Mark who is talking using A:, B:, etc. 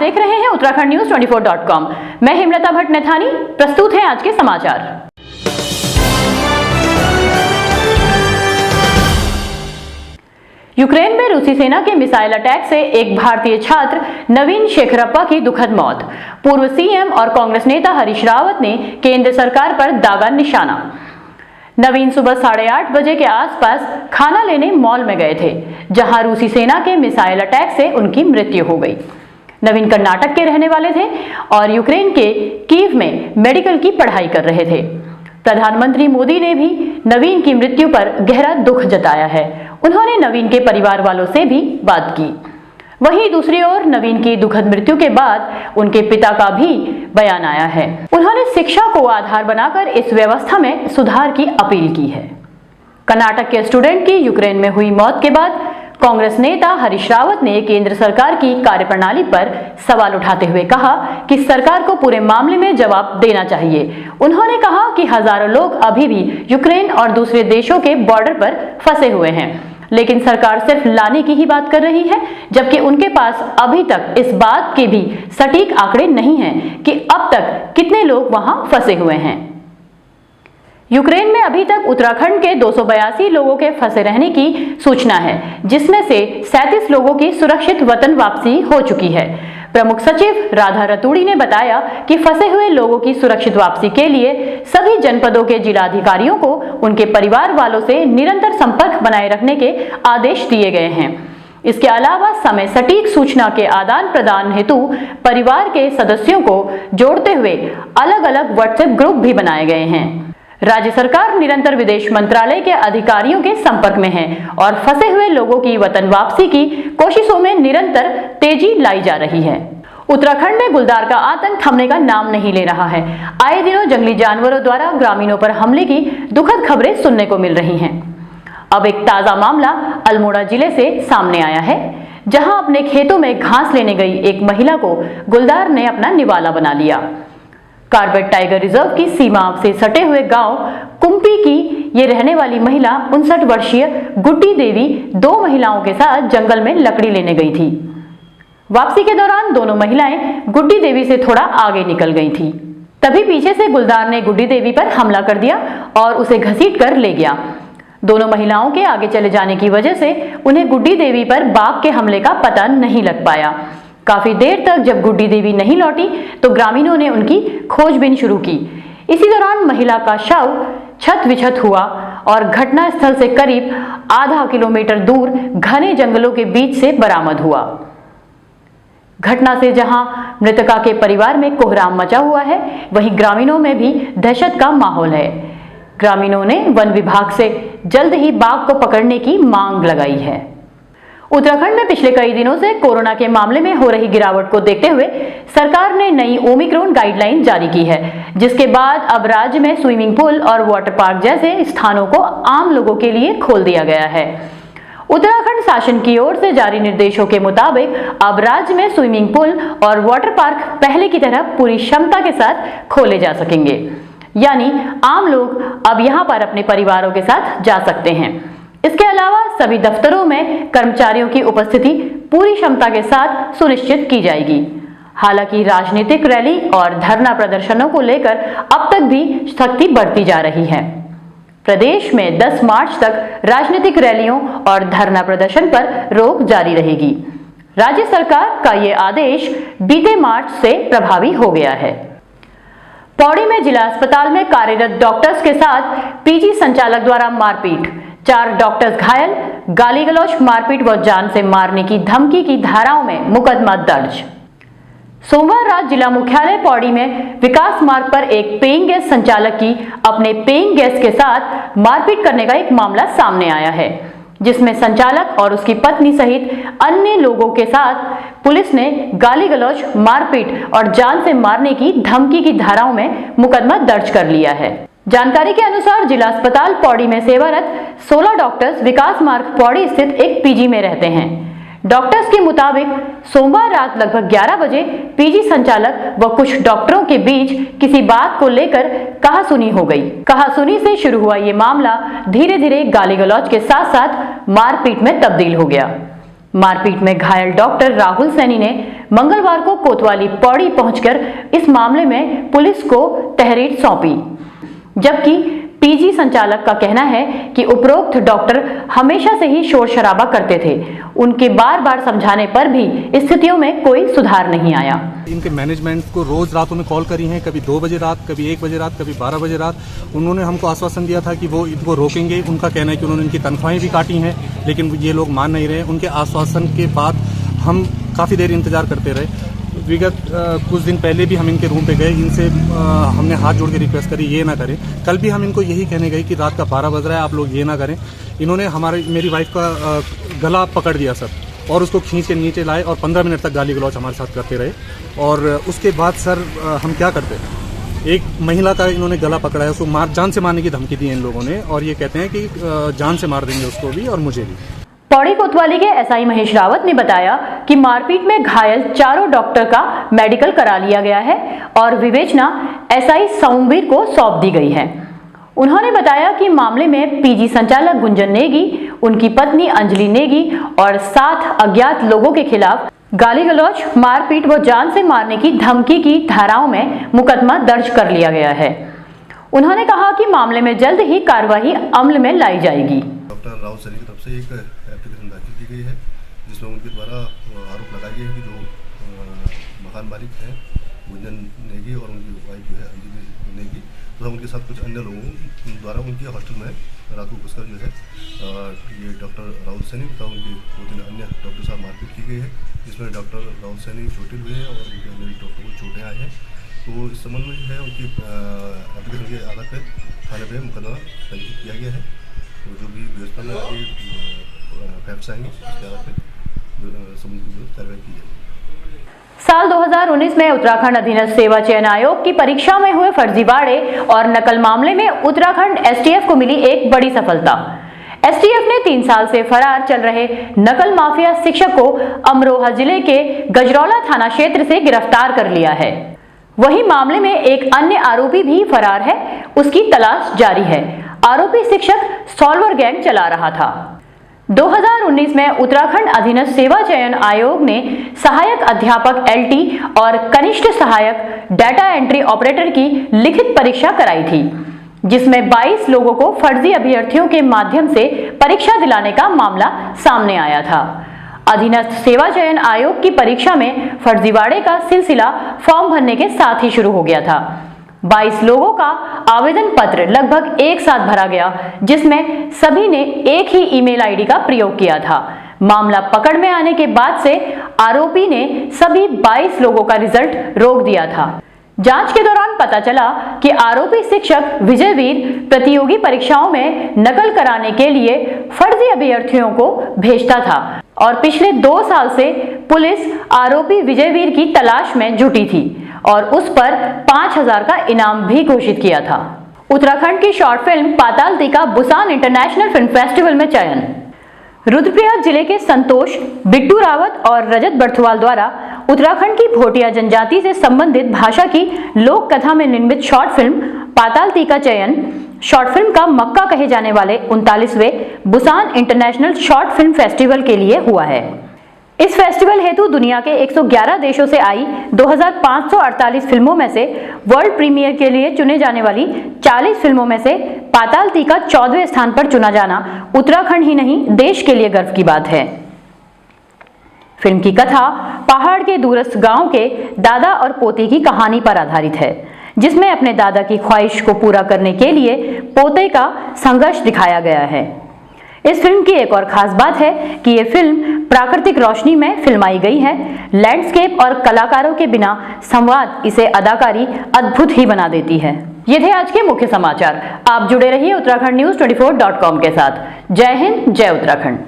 A: देख रहे हैं उत्तराखंड न्यूज 24.com। मैं हेमलता भट्ट नैथानी। प्रस्तुत है आज के समाचार। यूक्रेन में रूसी सेना के मिसाइल अटैक से एक भारतीय छात्र नवीन शेखरप्पा की दुखद मौत। पूर्व सीएम और कांग्रेस नेता हरीश रावत ने केंद्र सरकार पर दागा निशाना। नवीन सुबह 8:30 बजे के आसपास खाना लेने मॉल में गए थे, जहां रूसी सेना के मिसाइल अटैक से उनकी मृत्यु हो गई। नवीन कर्नाटक के रहने वाले थे और यूक्रेन के कीव में मेडिकल की पढ़ाई कर रहे थे। प्रधानमंत्री मोदी ने भी नवीन की मृत्यु पर गहरा दुख जताया है। उन्होंने नवीन के परिवार वालों से भी बात की। वहीं दूसरी ओर नवीन की दुखद मृत्यु के बाद उनके पिता का भी बयान आया है। उन्होंने शिक्षा को आधार बनाकर इस व्यवस्था में सुधार की अपील की है। कर्नाटक के स्टूडेंट की यूक्रेन में हुई मौत के बाद कांग्रेस नेता हरीश रावत ने केंद्र सरकार की कार्यप्रणाली पर सवाल उठाते हुए कहा कि सरकार को पूरे मामले में जवाब देना चाहिए। उन्होंने कहा कि हजारों लोग अभी भी यूक्रेन और दूसरे देशों के बॉर्डर पर फंसे हुए हैं, लेकिन सरकार सिर्फ लाने की ही बात कर रही है, जबकि उनके पास अभी तक इस बात के भी सटीक आंकड़े नहीं हैं कि अब तक कितने लोग वहां फंसे हुए हैं। यूक्रेन में अभी तक उत्तराखंड के 282 लोगों के फंसे रहने की सूचना है, जिसमें से 37 लोगों की सुरक्षित वतन वापसी हो चुकी है। प्रमुख सचिव राधा रतूड़ी ने बताया कि फंसे हुए लोगों की सुरक्षित वापसी के लिए सभी जनपदों के जिलाधिकारियों को उनके परिवार वालों से निरंतर संपर्क बनाए रखने के आदेश दिए गए हैं। इसके अलावा समय सटीक सूचना के आदान प्रदान हेतु परिवार के सदस्यों को जोड़ते हुए अलग अलग व्हाट्सएप ग्रुप भी बनाए गए हैं। राज्य सरकार निरंतर विदेश मंत्रालय के अधिकारियों के संपर्क में है और फंसे हुए लोगों की वतन वापसी की कोशिशों में निरंतर तेजी लाई जा रही है। उत्तराखंड में गुलदार का आतंक थमने का नाम नहीं ले रहा है। आए दिनों जंगली जानवरों द्वारा ग्रामीणों पर हमले की दुखद खबरें सुनने को मिल रही हैं। अब एक ताजा मामला अल्मोड़ा जिले से सामने आया है, जहां अपने खेतों में घास लेने गई एक महिला को गुलदार ने अपना निवाला बना लिया। कार्बेट टाइगर रिजर्व की सीमा से सटे हुए गांव कुंपी की ये रहने वाली महिला 59 वर्षीय गुड्डी देवी 2 महिलाओं के साथ जंगल में लकड़ी लेने गई थी। वापसी के दौरान दोनों महिलाएं गुड्डी देवी से थोड़ा आगे निकल गई थी। तभी पीछे से गुलदार ने गुड्डी देवी पर हमला कर दिया और उसे घसीट कर ले गया। दोनों महिलाओं के आगे चले जाने की वजह से उन्हें गुड्डी देवी पर बाघ के हमले का पता नहीं लग पाया। काफी देर तक जब गुड्डी देवी नहीं लौटी तो ग्रामीणों ने उनकी खोजबीन शुरू की। इसी दौरान महिला का शव छत विछत हुआ और घटना स्थल से करीब आधा किलोमीटर दूर घने जंगलों के बीच से बरामद हुआ। घटना से जहां मृतका के परिवार में कोहराम मचा हुआ है, वहीं ग्रामीणों में भी दहशत का माहौल है। ग्रामीणों ने वन विभाग से जल्द ही बाघ को पकड़ने की मांग लगाई है। उत्तराखंड में पिछले कई दिनों से कोरोना के मामले में हो रही गिरावट को देखते हुए सरकार ने नई ओमिक्रॉन गाइडलाइन जारी की है, जिसके बाद अब राज्य में स्विमिंग पूल और वाटर पार्क जैसे स्थानों को आम लोगों के लिए खोल दिया गया है। उत्तराखंड शासन की ओर से जारी निर्देशों के मुताबिक अब राज्य में स्विमिंग पूल और वाटर पार्क पहले की तरह पूरी क्षमता के साथ खोले जा सकेंगे, यानी आम लोग अब यहां पर अपने परिवारों के साथ जा सकते हैं। इसके अलावा सभी दफ्तरों में कर्मचारियों की उपस्थिति पूरी क्षमता के साथ सुनिश्चित की जाएगी। हालांकि राजनीतिक रैली और धरना प्रदर्शनों को लेकर अब तक भी सख्ती बढ़ती जा रही है। प्रदेश में 10 मार्च तक राजनीतिक रैलियों और धरना प्रदर्शन पर रोक जारी रहेगी। राज्य सरकार का ये आदेश बीते मार्च से प्रभावी हो गया है। पौड़ी में जिला अस्पताल में कार्यरत डॉक्टर्स के साथ पीजी संचालक द्वारा मारपीट, 4 डॉक्टर्स घायल, गाली गलौज, मारपीट व जान से मारने की धमकी की धाराओं में मुकदमा दर्ज। सोमवार रात जिला मुख्यालय पौड़ी में विकास मार्ग पर एक पेइंग गैस संचालक की अपने पेइंग गैस के साथ मारपीट करने का एक मामला सामने आया है, जिसमें संचालक और उसकी पत्नी सहित अन्य लोगों के साथ पुलिस ने गाली गलौज, मारपीट और जान से मारने की धमकी की धाराओं में मुकदमा दर्ज कर लिया है। जानकारी के अनुसार जिला अस्पताल पौड़ी में सेवारत 16 डॉक्टर्स विकास मार्ग पौड़ी स्थित एक पीजी में रहते हैं। डॉक्टर्स के मुताबिक सोमवार रात लगभग 11 बजे पीजी संचालक व कुछ डॉक्टरों के बीच किसी बात को लेकर कहासुनी हो गई। कहासुनी से शुरू हुआ ये मामला धीरे धीरे गाली गलौज के साथ साथ मारपीट में तब्दील हो गया। मारपीट में घायल डॉक्टर राहुल सैनी ने मंगलवार को कोतवाली पौड़ी पहुंचकर इस मामले में पुलिस को तहरीर सौंपी, जबकि पीजी संचालक का कहना है कि उपरोक्त डॉक्टर हमेशा से ही शोर शराबा करते थे। उनके बार बार समझाने पर भी स्थितियों में कोई सुधार नहीं आया।
B: इनके मैनेजमेंट को रोज रातों में कॉल करी हैं, कभी 2 बजे रात, कभी 1 बजे रात, कभी 12 बजे रात। उन्होंने हमको आश्वासन दिया था कि वो इनको रोकेंगे। उनका कहना है कि उन्होंने इनकी तनख्वाहें भी काटी हैं, लेकिन ये लोग मान नहीं रहे। उनके आश्वासन के बाद हम काफ़ी देर इंतजार करते रहे। विगत कुछ दिन पहले भी हम इनके रूम पे गए, इनसे हमने हाथ जोड़ के रिक्वेस्ट करी ये ना करें। कल भी हम इनको यही कहने गए कि रात का 12 बज रहा है, आप लोग ये ना करें। इन्होंने मेरी वाइफ का गला पकड़ दिया सर, और उसको खींच के नीचे लाए और 15 मिनट तक गाली गलौच हमारे साथ करते रहे। और उसके बाद सर हम क्या करते, एक महिला का इन्होंने गला पकड़ा है, उसको जान से मारने की धमकी दी है इन लोगों ने, और ये कहते हैं कि जान से मार देंगे उसको भी और मुझे भी।
A: पौड़ी कोतवाली के एसआई महेश रावत ने बताया कि मारपीट में घायल चारों डॉक्टर का मेडिकल करा लिया गया है और विवेचना एसआई सोमवीर को सौंप दी गई है। उन्होंने बताया कि मामले में पीजी संचालक गुंजन नेगी, उनकी पत्नी अंजलि नेगी और 7 अज्ञात लोगों के खिलाफ गाली गलौच, मारपीट व जान से मारने की धमकी की धाराओं में मुकदमा दर्ज कर लिया गया है। उन्होंने कहा कि मामले में जल्द ही कार्रवाई अमल में लाई जाएगी।
C: डॉक्टर राउत सैनी की तरफ से एक एप्लीकेशन दाखिल की गई है, जिसमें उनके द्वारा आरोप लगाए गए हैं कि जो मकान मालिक हैं गुंजन नेगी और उनकी वाइफ जो है अंजलि नेगी तथा उनके साथ कुछ अन्य लोगों द्वारा उनके हॉस्टल में रात को घुसकर जो है ये डॉक्टर राउत सैनी तथा उनके 2-3 अन्य डॉक्टर साहब मारपीट की गई है, जिसमें डॉक्टर राउत सैनी चोटिल हुए हैं और उनके अन्य डॉक्टर को चोटें आई हैं। तो इस संबंध में जो है उनकी एप्लीकेशन के आधार पर थाने पर मुकदमा पंजीकृत किया गया है। तो जो भी व्यवस्था में आगे फैक्ट्स आएंगे उसके आधार पर संबंधित कार्रवाई की जाएगी।
A: साल 2019 में उत्तराखंड अधीनस्थ सेवा चयन आयोग की परीक्षा में हुए फर्जीवाड़े और नकल मामले में उत्तराखंड एसटीएफ को मिली एक बड़ी सफलता। एसटीएफ ने 3 साल से फरार चल रहे नकल माफिया शिक्षक को अमरोहा जिले के गजरौला थाना क्षेत्र से गिरफ्तार कर लिया है। वहीं मामले में एक अन्य आरोपी भी फरार है, उसकी तलाश जारी है। आरोपी शिक्षक सॉल्वर गैंग चला रहा था। 2019 में उत्तराखंड अधीनस्थ सेवा चयन आयोग ने सहायक अध्यापक एलटी और कनिष्ठ सहायक डाटा एंट्री ऑपरेटर की लिखित परीक्षा कराई थी, जिसमें 22 लोगों को फर्जी अभ्यर्थियों के माध्यम से परीक्षा दिलाने का मामला सामने आया था। अधीनस्थ सेवा चयन आयोग की परीक्षा में फर्जीवाड़े का सिलसिला फॉर्म भरने के साथ ही शुरू हो गया था। 22 लोगों का आवेदन पत्र लगभग एक साथ भरा गया, जिसमें सभी ने एक ही ईमेल आईडी का प्रयोग किया था। मामला पकड़ में आने के बाद से आरोपी ने सभी 22 लोगों का रिजल्ट रोक दिया था। जांच के दौरान पता चला कि आरोपी शिक्षक विजयवीर प्रतियोगी परीक्षाओं में नकल कराने के लिए फर्जी अभ्यर्थियों को भेजता था और पिछले 2 साल से पुलिस आरोपी विजयवीर की तलाश में जुटी थी और उस पर 5000 का इनाम भी घोषित किया था। उत्तराखंड की शॉर्ट फिल्म पातालती का बुसान इंटरनेशनल फिल्म फेस्टिवल में चयन। रुद्रप्रयाग जिले के संतोष, बिट्टू रावत और रजत बर्थवाल द्वारा उत्तराखंड की भोटिया जनजाति से संबंधित भाषा की लोक कथा में निर्मित शॉर्ट फिल्म पातालती का चयन शॉर्ट फिल्म का मक्का कहे जाने वाले 39वें Busan international short film festival के लिए हुआ है। इस फेस्टिवल हेतु दुनिया के 111 देशों से आई 2548 फिल्मों में से वर्ल्ड प्रीमियर के लिए चुने जाने वाली 40 फिल्मों में से पातालती का 14वें स्थान पर चुना जाना उत्तराखंड ही नहीं देश के लिए गर्व की बात है। फिल्म की कथा पहाड़ के दूरस्थ गांव के दादा और पोते की कहानी पर आधारित है, जिसमें अपने दादा की ख्वाहिश को पूरा करने के लिए पोते का संघर्ष दिखाया गया है। इस फिल्म की एक और खास बात है कि ये फिल्म प्राकृतिक रोशनी में फिल्माई गई है। लैंडस्केप और कलाकारों के बिना संवाद इसे अदाकारी अद्भुत ही बना देती है। ये थे आज के मुख्य समाचार। आप जुड़े रहिए उत्तराखंड न्यूज 24.com के साथ। जय हिंद, जय उत्तराखंड।